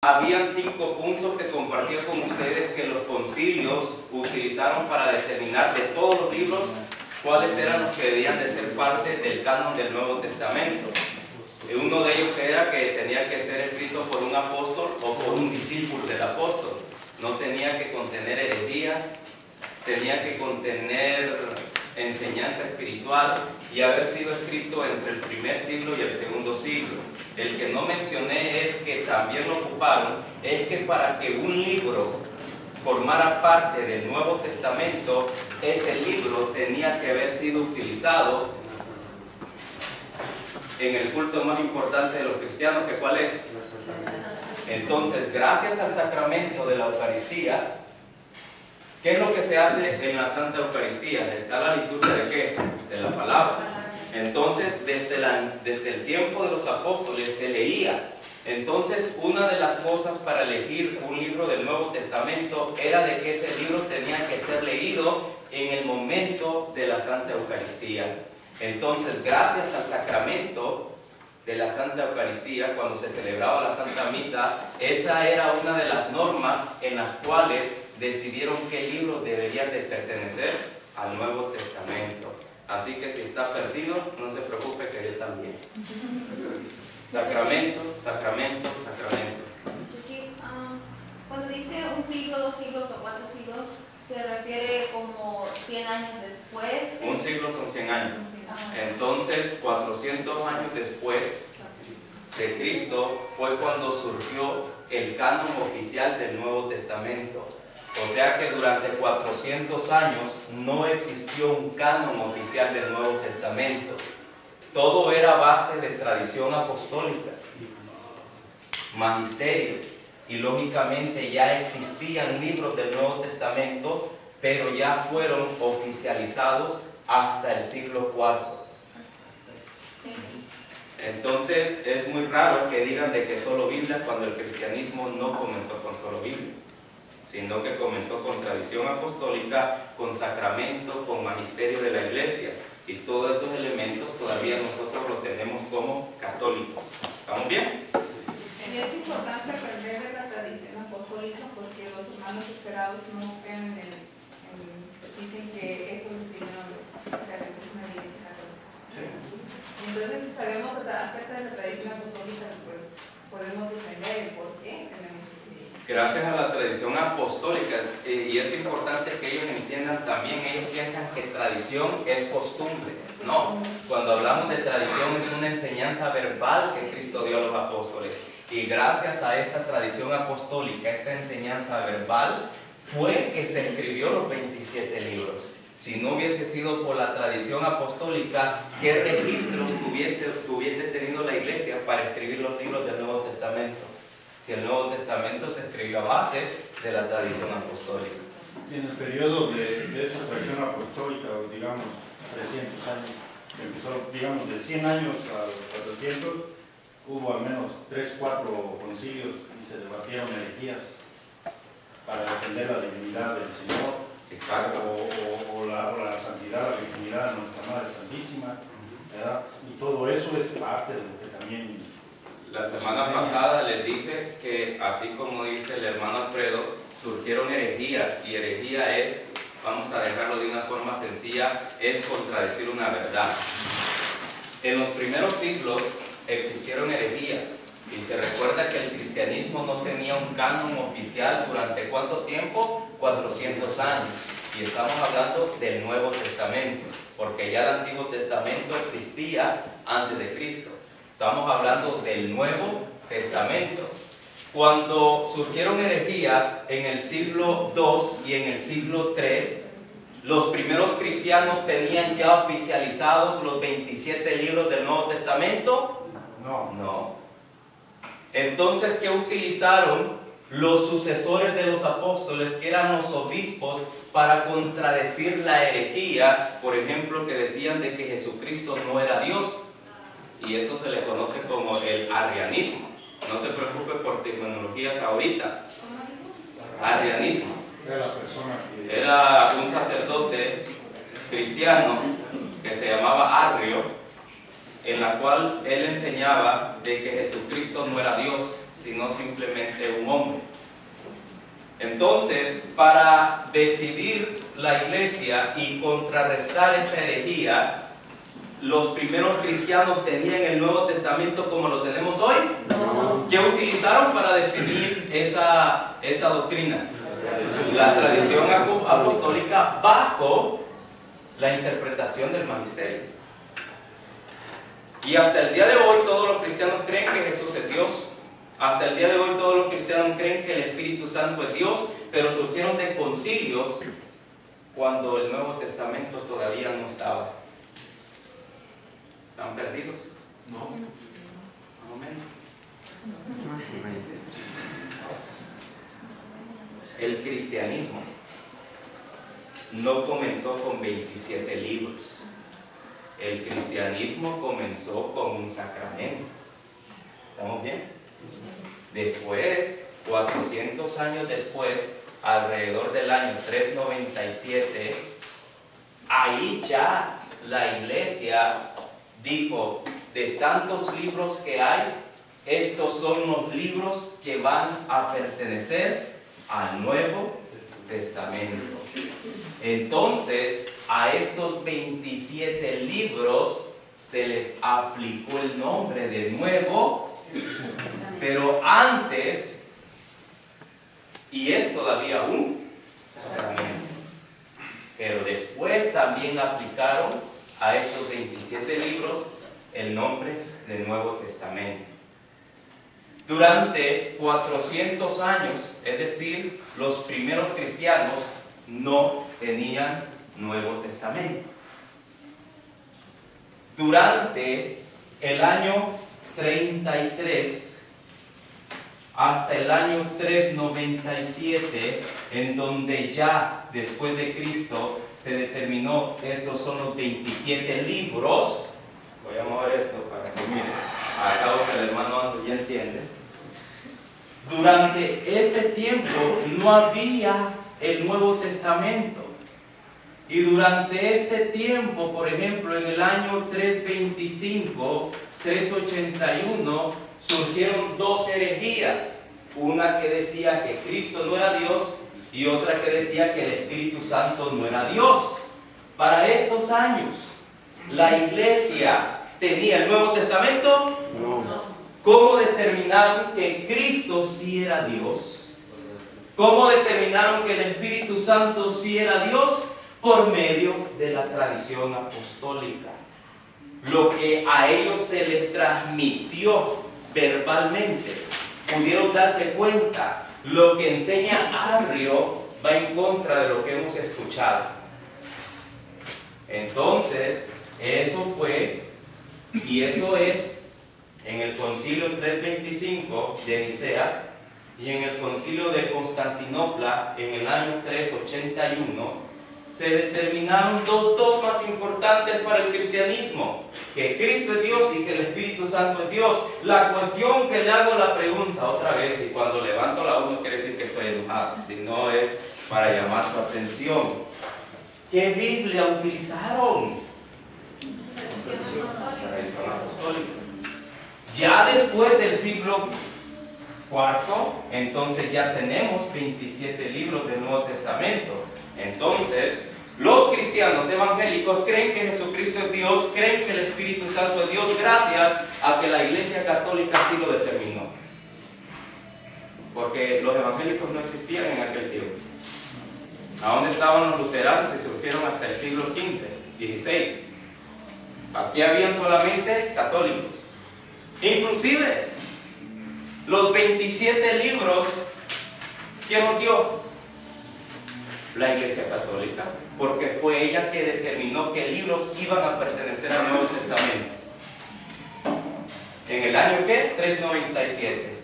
Habían 5 puntos que compartí con ustedes que los concilios utilizaron para determinar de todos los libros cuáles eran los que debían de ser parte del canon del Nuevo Testamento. Uno de ellos era que tenía que ser escrito por un apóstol o por un discípulo del apóstol. No tenía que contener herejías, tenía que contener enseñanza espiritual y haber sido escrito entre el primer siglo y el segundo siglo. El que no mencioné es que también lo ocuparon, es que para que un libro formara parte del Nuevo Testamento, ese libro tenía que haber sido utilizado en el culto más importante de los cristianos, que ¿cuál es? Entonces, gracias al sacramento de la Eucaristía, ¿qué es lo que se hace en la Santa Eucaristía? Está la liturgia de ¿qué? De la palabra. Entonces, desde el tiempo de los apóstoles se leía. Entonces, una de las cosas para elegir un libro del Nuevo Testamento era de que ese libro tenía que ser leído en el momento de la Santa Eucaristía. Entonces, gracias al sacramento de la Santa Eucaristía, cuando se celebraba la Santa Misa, esa era una de las normas en las cuales decidieron qué libro debería de pertenecer al Nuevo Testamento. Así que si está perdido, no se preocupe, que yo también. Sacramento, sacramento, sacramento. Cuando dice un siglo, 2 siglos o 4 siglos, ¿se refiere como 100 años después? Un siglo son 100 años. Entonces, 400 años después de Cristo fue cuando surgió el canon oficial del Nuevo Testamento. O sea que durante 400 años no existió un canon oficial del Nuevo Testamento. Todo era base de tradición apostólica, magisterio, y lógicamente ya existían libros del Nuevo Testamento, pero ya fueron oficializados hasta el siglo IV. Entonces es muy raro que digan de que solo Biblia cuando el cristianismo no comenzó con solo Biblia, sino que comenzó con tradición apostólica, con sacramento, con magisterio de la iglesia, y todos esos elementos todavía nosotros los tenemos como católicos. ¿Estamos bien? Es importante aprender de la tradición apostólica porque los hermanos esperados no creen dicen que eso es opinión de la iglesia católica. Entonces, si sabemos acerca de la tradición apostólica, pues podemos defender el por qué tenemos que... Gracias a la tradición apostólica, y es importante que ellos entiendan también, ellos piensan que tradición es costumbre. No, cuando hablamos de tradición es una enseñanza verbal que Cristo dio a los apóstoles. Y gracias a esta tradición apostólica, esta enseñanza verbal, fue que se escribió los 27 libros. Si no hubiese sido por la tradición apostólica, ¿qué registros tuviese tenido la iglesia para escribir los libros del Nuevo Testamento? Si el Nuevo Testamento se escribió a base de la tradición apostólica. En el periodo de esa tradición apostólica, digamos, 300 años, empezó, digamos, de 100 años a 400, hubo al menos 3 o 4 concilios y se debatieron herejías para defender la divinidad del Señor, o la santidad, la virginidad de nuestra Madre Santísima, ¿verdad? Y todo eso es parte de lo que también... La semana pasada les dije que, así como dice el hermano Alfredo, surgieron herejías, y herejía es, vamos a dejarlo de una forma sencilla, es contradecir una verdad. En los primeros siglos existieron herejías, y se recuerda que el cristianismo no tenía un canon oficial durante ¿cuánto tiempo? 400 años. Y estamos hablando del Nuevo Testamento, porque ya el Antiguo Testamento existía antes de Cristo. Estamos hablando del Nuevo Testamento. Cuando surgieron herejías en el siglo II y en el siglo III, ¿los primeros cristianos tenían ya oficializados los 27 libros del Nuevo Testamento? No. Entonces, ¿qué utilizaron los sucesores de los apóstoles, que eran los obispos, para contradecir la herejía? Por ejemplo, que decían de que Jesucristo no era Dios. Y eso se le conoce como el arrianismo. No se preocupe por terminologías ahorita. Arrianismo. Era un sacerdote cristiano que se llamaba Arrio, en la cual él enseñaba de que Jesucristo no era Dios, sino simplemente un hombre. Entonces, para decidir la iglesia y contrarrestar esa herejía, los primeros cristianos tenían el Nuevo Testamento como lo tenemos hoy. ¿Qué utilizaron para definir esa doctrina? La tradición apostólica bajo la interpretación del magisterio. Y hasta el día de hoy todos los cristianos creen que Jesús es Dios. Hasta el día de hoy todos los cristianos creen que el Espíritu Santo es Dios, pero surgieron de concilios cuando el Nuevo Testamento todavía no estaba. ¿Están perdidos? No. Más o menos. El cristianismo no comenzó con 27 libros. El cristianismo comenzó con un sacramento. ¿Estamos bien? Después, 400 años después, alrededor del año 397, ahí ya la iglesia dijo, de tantos libros que hay, estos son los libros que van a pertenecer al Nuevo Testamento. Entonces, a estos 27 libros se les aplicó el nombre de Nuevo, pero antes, y es todavía un sacramento, pero después también aplicaron a estos 27 libros el nombre de Nuevo Testamento. Durante 400 años, es decir, los primeros cristianos no tenían Nuevo Testamento. Durante el año 33 hasta el año 397, en donde ya después de Cristo se determinó que estos son los 27 libros. Voy a mover esto para que miren, acabo que el hermano Ando ya entiende. Durante este tiempo no había el Nuevo Testamento. Y durante este tiempo, por ejemplo, en el año 325, 381, surgieron dos herejías. Una que decía que Cristo no era Dios y otra que decía que el Espíritu Santo no era Dios. Para estos años, ¿la iglesia tenía el Nuevo Testamento? No. ¿Cómo determinaron que Cristo sí era Dios? ¿Cómo determinaron que el Espíritu Santo sí era Dios? Por medio de la tradición apostólica. Lo que a ellos se les transmitió verbalmente, pudieron darse cuenta, lo que enseña Arrio va en contra de lo que hemos escuchado. Entonces, eso fue, y eso es en el concilio 325 de Nicea y en el concilio de Constantinopla en el año 381, se determinaron dos dogmas importantes para el cristianismo: que Cristo es Dios y que el Espíritu Santo es Dios. La cuestión que le hago la pregunta otra vez, y cuando levanto la voz no quiere decir que estoy enojado, sino es para llamar su atención. ¿Qué Biblia utilizaron? Tradición apostólica. Ya después del siglo IV, entonces ya tenemos 27 libros del Nuevo Testamento. Entonces, los cristianos evangélicos creen que Jesucristo es Dios, creen que el Espíritu Santo es Dios, gracias a que la Iglesia Católica así lo determinó. Porque los evangélicos no existían en aquel tiempo. ¿A dónde estaban los luteranos? Y surgieron hasta el siglo XV, XVI. Aquí habían solamente católicos. Inclusive, los 27 libros, ¿quién los dio? La Iglesia Católica, porque fue ella que determinó qué libros iban a pertenecer al Nuevo Testamento. ¿En el año qué? 397.